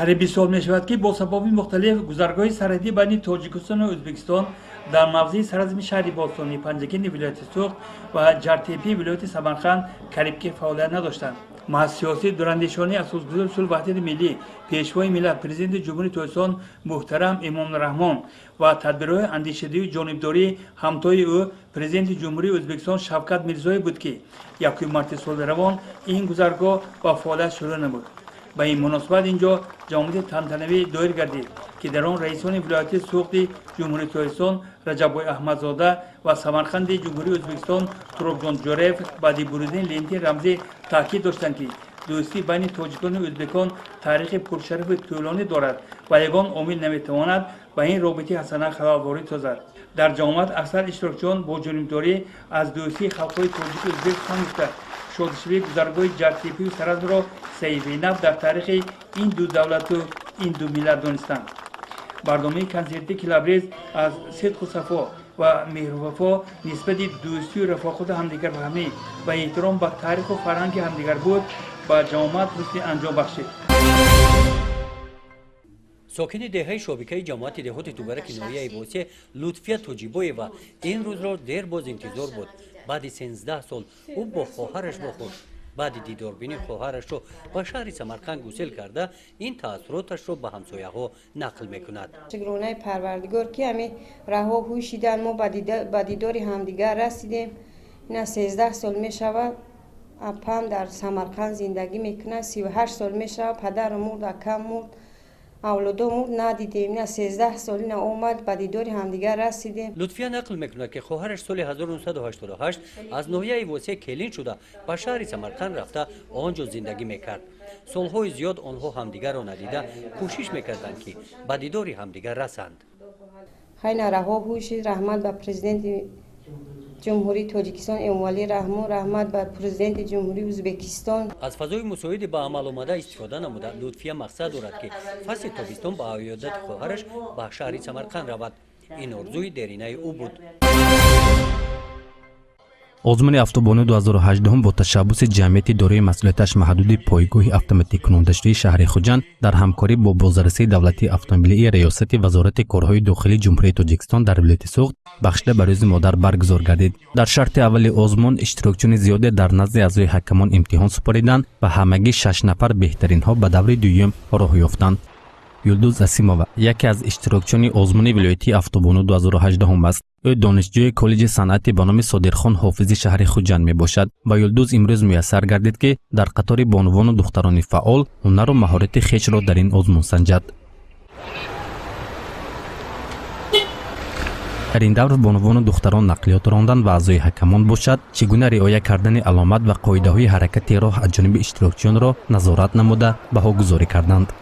قریب 20 سال می شود که با سبب مختلف گذرگاه سرحدی بین تاجیکستان و ازبکستان در موضع سرزمین شهر باستانی پنجگین ولایت سوخت و جرتیپی ولایت سمرقند قریب که فعالیت نداشتند. محض سیاسی دورندیشانی اساسگذار اصول وحدت ملی پیشوای ملت پرزیدنت جمهوری تاجیکستان محترم امام رحمان و تدبیرهای اندیشیده جانبداری همتای او پرزیدنت جمهوری ازبکستان شفقت میرزایی بود که یکم مارس سال روان این گذرگاه با فعالیت شروع نمود. به این مناسبت اینجا جامعه تنتنوی دایر گردید که در آن رئیسان ولایت سوخت جمهوری تاجیکستان رجب احمدزاده و سمرقند جمهوری ازبکستان ترکجان جوریف بعد بریدن لنت رمزی تاکید داشتند که دوستی بین تاجیکان و ازبکان تاریخ پرشرف طولانی دارد و یگان عامل نمیتواند به این رابطه حسنه خلالواری سازد. در جامعه اکثر اشتراکچیان با جانبداری از دوستی خلقهای تاجیک و ازبک خواستند شادشوی گذرگاه جرتیپی و سرحد را سیوی نو در تاریخ این دو دولت و این دو ملت دانستند. برنامه کنسرتی کلابریز از صدق و صفا و مهر و وفا نسبت دوستی و رفاقت همدیگر فهمی و احترام به تاریخ و فرهنگ همدیگر بود با جامعه حسن انجام بخشید. ساکن دهه شابکه جماعت دهات دوباره ناحیه بوسه لطفیه توجیبویوا این روز را دیر باز انتظار بود. بعد 13 سال او با خواهرش بخورد. بعد دیداربینی خواهرش رو با شهر سمرقند گسیل کرده این تاثیراتش رو به همسایه ها نقل میکند. شکرانه پروردگار که همه رها هوشیدن ما با دیدار همدیگر رسیدیم. این 13 سال می شود اپم در سمرقند زندگی میکنه. 38 سال می شود پدر مرد اکم مرد اولادو مرد ندیدیم. نه 13 سال نه اومد با دیدار همدیگر رسیدیم. لطفیه نقل میکنه که خواهرش سال 1988 از ناحیه وسه کلین شده به شهر سمرقند رفته آنجا زندگی میکرد. سالهای زیاد آنها همدیگر را ندیده کوشش میکردند که با دیدار همدیگر رسند. خیلی رها هوشید رحمت به پرزیدنت جمهوری تاجیکستان اموالی رحمان رحمت به پرزیدنت جمهوری ازبکستان. از فضای مساعد به عمل آمده استفاده نموده لطفیه مقصد دارد که فصل تابستان با عیادت خواهرش به شهر سمرقند رود. این آرزوی درینه او بود. آزمون افتابانو 2018 با تشبث جمعیت دارای مسئولیتش محدود پایگاه اتوماتیک کننده شهر خوجند در همکاری با بازرسی دولتی اتومبیلی ریاست وزارت کارهای داخلی جمهوری تاجیکستان در ولایت سوخت بخشیده به روز مادر برگزار گردید. در شرط اول آزمون اشتراکچیان زیاد در نزد اعضای حکمان امتحان سپاریدند و همگی 6 نفر بهترین ها به دوره دوم راه یافتند. یلدوز اسیمووا یکی از اشتراکچیان آزمون ولایتی افتابانو 2018 است. او دانشجوی کالج صنعت به نام صادرخان حافظی شهر خوجند می باشد و یلدوز امروز میسر گردید که در قطار بانوان و دختران فعال هنر و مهارت خویش را در این آزمون سنجد. در این دور بانوان و دختران نقلیات راندن و اعضای حکمان باشد چگونه رعایت کردن علامت و قاعده های حرکت راه از جانب اشتراکچیان را نظارت نموده بهاگذاری کردند.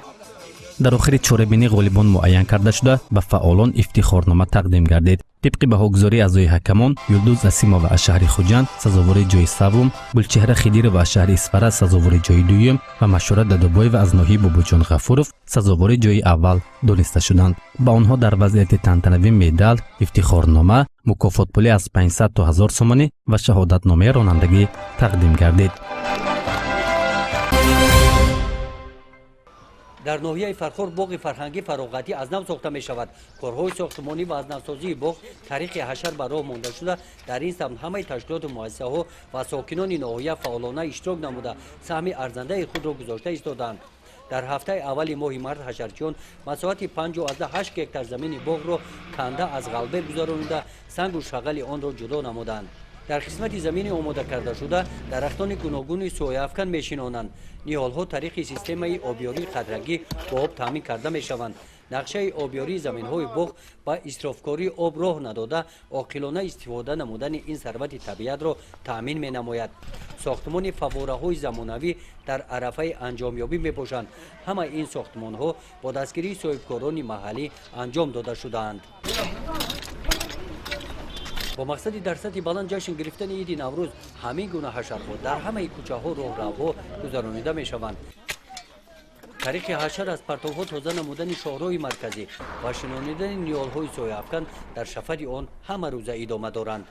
در آخر چاره‌بینی غالبان معین کرده شده به فعالان افتخارنامه تقدیم گردید. طبق بهاگذاری اعضای حکمان یلدوز اسیمووا از شهر خوجند سزاوار جای سوم، گلچهره خدیر و از شهر اسفره سزاوار جای دوم و مشوره ددوبای و از ناحیه باباجان غفورов سزاوار جای اول دانسته شدند. با آنها در وضعیت تنتنوی مدال، افتخارنامه، مکافات پولی از 500 تا 1000 سومانی و شهادتنامه رانندگی تقدیم گردید. در ناحیه فرخور باغ فرهنگی فراغتی از نو ساخته می شود. کارهای ساختمانی و از نوسازی باغ تاریخ حشر بر راه مانده شده. در این سمت همه تشکیلات و مؤسسه ها و ساکنان ناحیه فعالانه اشتراک نموده سهم ارزنده خود را گذاشته ایستادند. در هفته اول ماه مارس حشرچیان مساحت 5.8 هکتار زمین باغ را کنده از غلبه گذرانیده سنگ و شغل آن را جدا نمودند. در قسمت زمین آماده کرده شده درختان گوناگون سایه افکن میشینانند. نهالها طریق سیستم آبیاری قطرگی با آب تامین کرده میشوند. نقشه آبیاری زمین‌های باغ با اسرافکاری آب راه نداده عاقلانه استفاده نمودن این ثروت طبیعت را تامین می‌نماید. ساختمان فواره‌های زمانوی در عرفه انجامیابی می‌باشند. همه این ساختمان‌ها با دستگیری صاحبکاران محلی انجام داده شده‌اند. با مقصد در سطح بلند جشن گرفتن عید نوروز همین گونه حشرها در همه کوچه‌ها راهروها گذرانیده می‌شوند. تاریخ حشر از پرتوها تازه نمودن شهرهای مرکزی و شنانیدن نیال‌های سایه افکن در شفر آن همه روزه ادامه دارند.